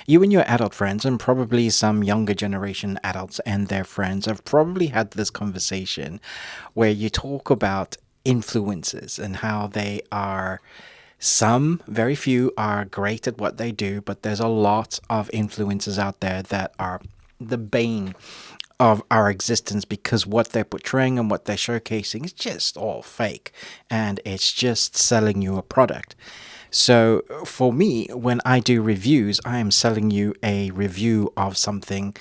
You and your adult friends, and probably some younger generation adults and their friends, have probably had this conversation where you talk about influences and how they are. Some, very few, are great at what they do, but there's a lot of influencers out there that are the bane of our existence because what they're portraying and what they're showcasing is just all fake and it's just selling you a product. So for me, when I do reviews, I am selling you a review of something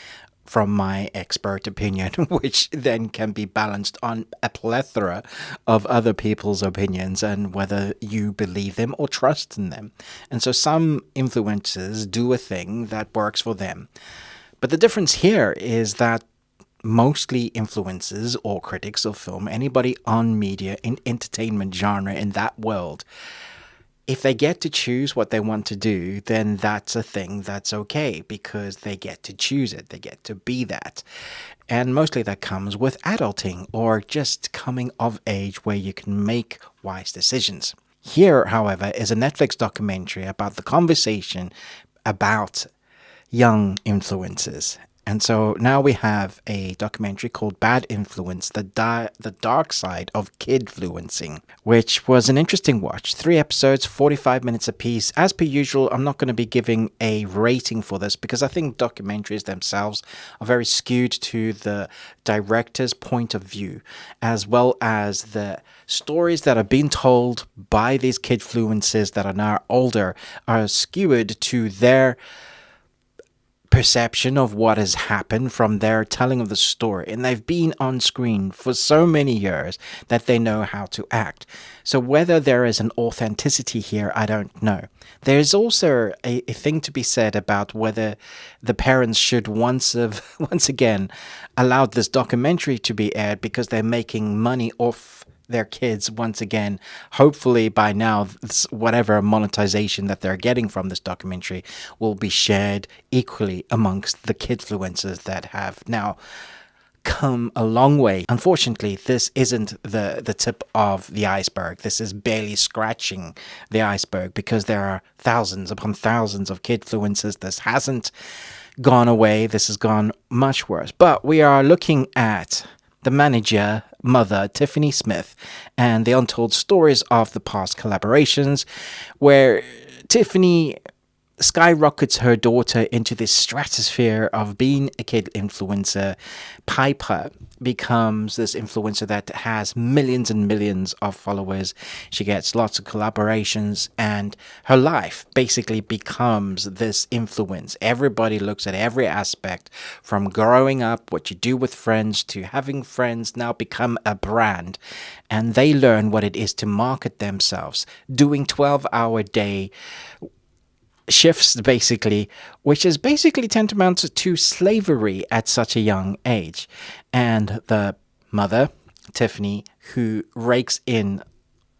from my expert opinion, which then can be balanced on a plethora of other people's opinions and whether you believe them or trust in them. And so some influencers do a thing that works for them. But the difference here is that mostly influencers or critics of film, anybody on media, in entertainment genre in that world, if they get to choose what they want to do, then that's a thing that's okay because they get to choose it. They get to be that. And mostly that comes with adulting or just coming of age where you can make wise decisions. Here, however, is a Netflix documentary about the conversation about young influencers. And so now we have a documentary called Bad Influence, the Dark Side of Kidfluencing, which was an interesting watch. 3 episodes, 45 minutes apiece. As per usual, I'm not going to be giving a rating for this because I think documentaries themselves are very skewed to the director's point of view, as well as the stories that are being told by these kidfluencers that are now older are skewed to their perception of what has happened from their telling of the story, and they've been on screen for so many years that they know how to act. So whether there is an authenticity here, I don't know. There's also a thing to be said about whether the parents should once again allowed this documentary to be aired because they're making money off their kids once again. Hopefully by now, whatever monetization that they're getting from this documentary will be shared equally amongst the kidfluencers that have now come a long way. Unfortunately, this isn't the tip of the iceberg. This is barely scratching the iceberg because there are thousands upon thousands of kidfluencers. This hasn't gone away. This has gone much worse. But we are looking at the manager, mother, Tiffany Smith, and the untold stories of the past collaborations, where Tiffany skyrockets her daughter into this stratosphere of being a kid influencer. Piper becomes this influencer that has millions and millions of followers. She gets lots of collaborations and her life basically becomes this influence. Everybody looks at every aspect from growing up, what you do with friends, to having friends now become a brand, and they learn what it is to market themselves, doing 12-hour day shifts basically, which is basically tantamount to slavery at such a young age. And the mother, Tiffany, who rakes in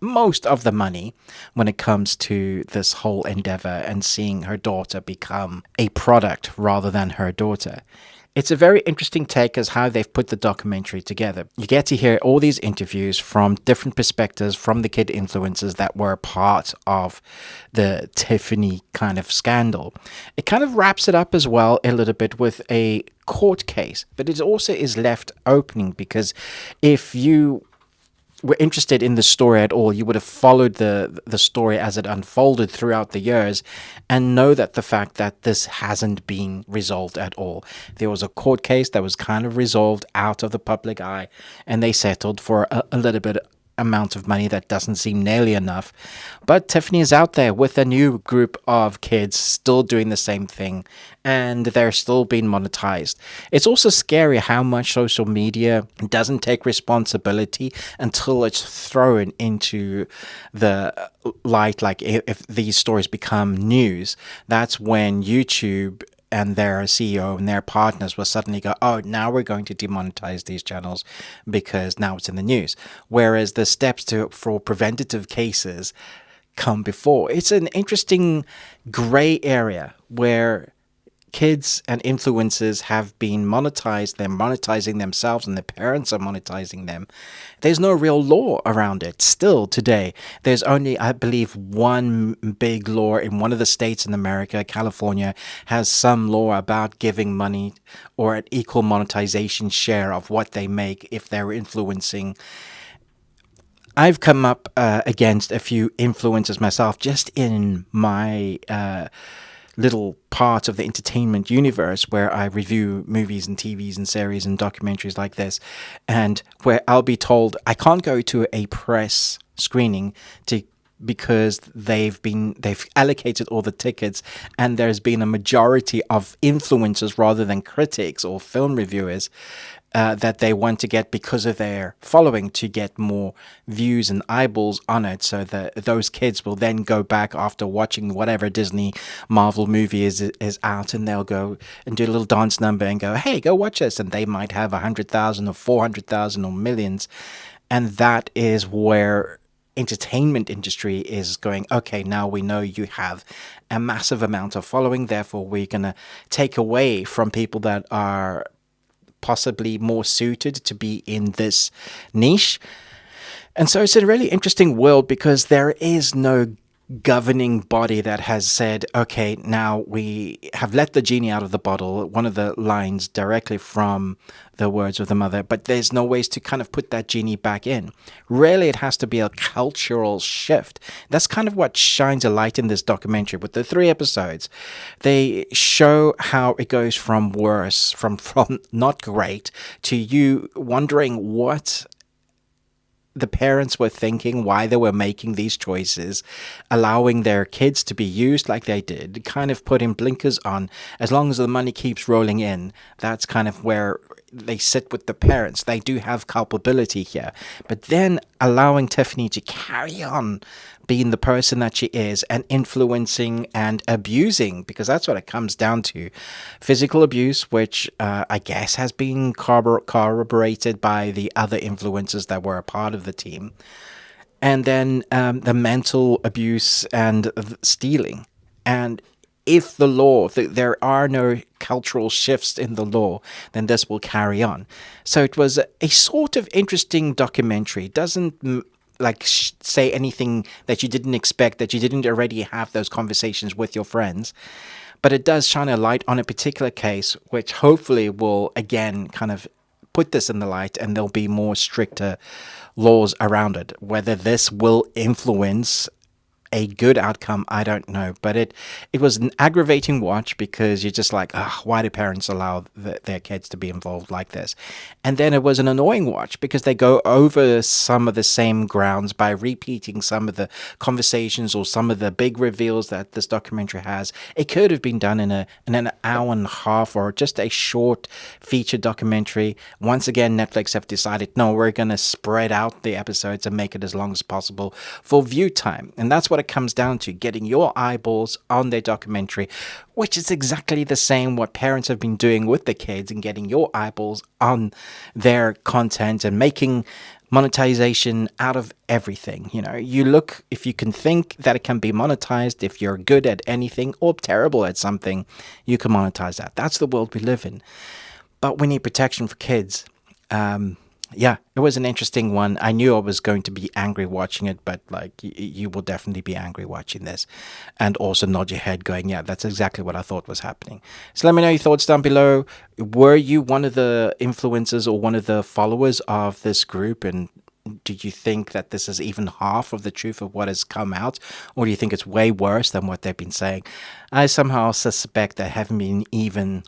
most of the money when it comes to this whole endeavor and seeing her daughter become a product rather than her daughter. It's a very interesting take as how they've put the documentary together. You get to hear all these interviews from different perspectives from the kid influencers that were part of the Tiffany kind of scandal. It kind of wraps it up as well a little bit with a court case, but it also is left opening because if you were interested in the story at all, you would have followed the story as it unfolded throughout the years and know that the fact that this hasn't been resolved at all. There was a court case that was kind of resolved out of the public eye, and they settled for a little bit amount of money that doesn't seem nearly enough. But Tiffany is out there with a new group of kids still doing the same thing, and they're still being monetized. It's also scary how much social media doesn't take responsibility until it's thrown into the light. Like if these stories become news, that's when YouTube and their CEO and their partners will suddenly go, oh, now we're going to demonetize these channels because now it's in the news. Whereas the steps for preventative cases come before. It's an interesting gray area where kids and influencers have been monetized, they're monetizing themselves, and their parents are monetizing them. There's no real law around it still today. There's only, I believe, one big law in one of the states in America. California has some law about giving money or an equal monetization share of what they make if they're influencing. I've come up against a few influencers myself just in my little part of the entertainment universe where I review movies and TVs and series and documentaries like this, and where I'll be told I can't go to a press screening to because they've allocated all the tickets, and there's been a majority of influencers rather than critics or film reviewers that they want to get because of their following to get more views and eyeballs on it, so that those kids will then go back after watching whatever Disney Marvel movie is out, and they'll go and do a little dance number and go, hey, go watch this, and they might have 100,000 or 400,000 or millions. And that is where entertainment industry is going, okay, now we know you have a massive amount of following, therefore we're going to take away from people that are possibly more suited to be in this niche. And so it's a really interesting world because there is no governing body that has said, okay, now we have let the genie out of the bottle, one of the lines directly from the words of the mother, but there's no ways to kind of put that genie back in. Really, it has to be a cultural shift. That's kind of what shines a light in this documentary. With the 3 episodes, they show how it goes from worse, from not great, to you wondering what the parents were thinking, why they were making these choices, allowing their kids to be used like they did, kind of putting blinkers on. As long as the money keeps rolling in, that's kind of where they sit with the parents. They do have culpability here. But then allowing Tiffany to carry on being the person that she is and influencing and abusing, because that's what it comes down to. Physical abuse, which I guess has been corroborated by the other influencers that were a part of the team. And then the mental abuse and stealing. And if the law, there are no cultural shifts in the law, then this will carry on. So it was a sort of interesting documentary. It doesn't say anything that you didn't expect, that you didn't already have those conversations with your friends. But it does shine a light on a particular case, which hopefully will, again, kind of put this in the light, and there'll be more stricter laws around it. Whether this will influence a good outcome, I don't know. But it was an aggravating watch because you're just like, why do parents allow their kids to be involved like this? And then it was an annoying watch because they go over some of the same grounds by repeating some of the conversations or some of the big reveals that this documentary has. It could have been done in an hour and a half or just a short feature documentary. Once again, Netflix have decided, no, we're going to spread out the episodes and make it as long as possible for view time. And that's what it comes down to, getting your eyeballs on their documentary, which is exactly the same what parents have been doing with the kids, and getting your eyeballs on their content and making monetization out of everything. You look, if you can think that it can be monetized, if you're good at anything or terrible at something, you can monetize that. That's the world we live in. But we need protection for kids. Yeah, it was an interesting one. I knew I was going to be angry watching it, but you will definitely be angry watching this, and also nod your head going, yeah, that's exactly what I thought was happening. So let me know your thoughts down below. Were you one of the influencers or one of the followers of this group, and do you think that this is even half of the truth of what has come out, or do you think it's way worse than what they've been saying? I somehow suspect they haven't even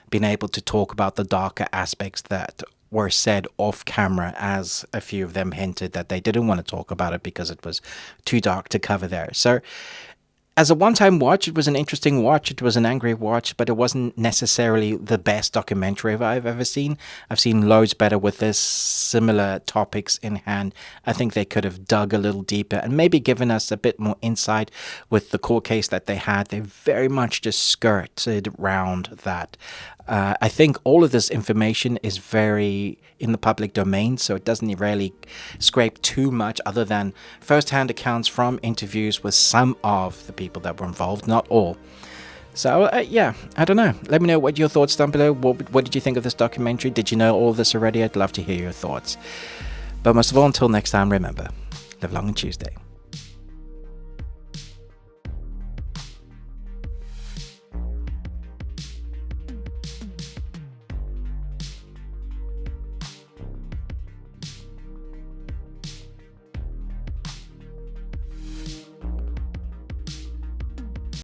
been able to talk about the darker aspects that were said off camera, as a few of them hinted that they didn't want to talk about it because it was too dark to cover there. So as a one-time watch, it was an interesting watch. It was an angry watch, but it wasn't necessarily the best documentary I've ever seen. I've seen loads better with this, similar topics in hand. I think they could have dug a little deeper and maybe given us a bit more insight with the court case that they had. They very much just skirted around that. I think all of this information is very in the public domain, so it doesn't really scrape too much other than first-hand accounts from interviews with some of the people that were involved, not all. So, yeah, I don't know. Let me know what your thoughts down below. What did you think of this documentary? Did you know all this already? I'd love to hear your thoughts. But most of all, until next time, remember, live long and Tuesday.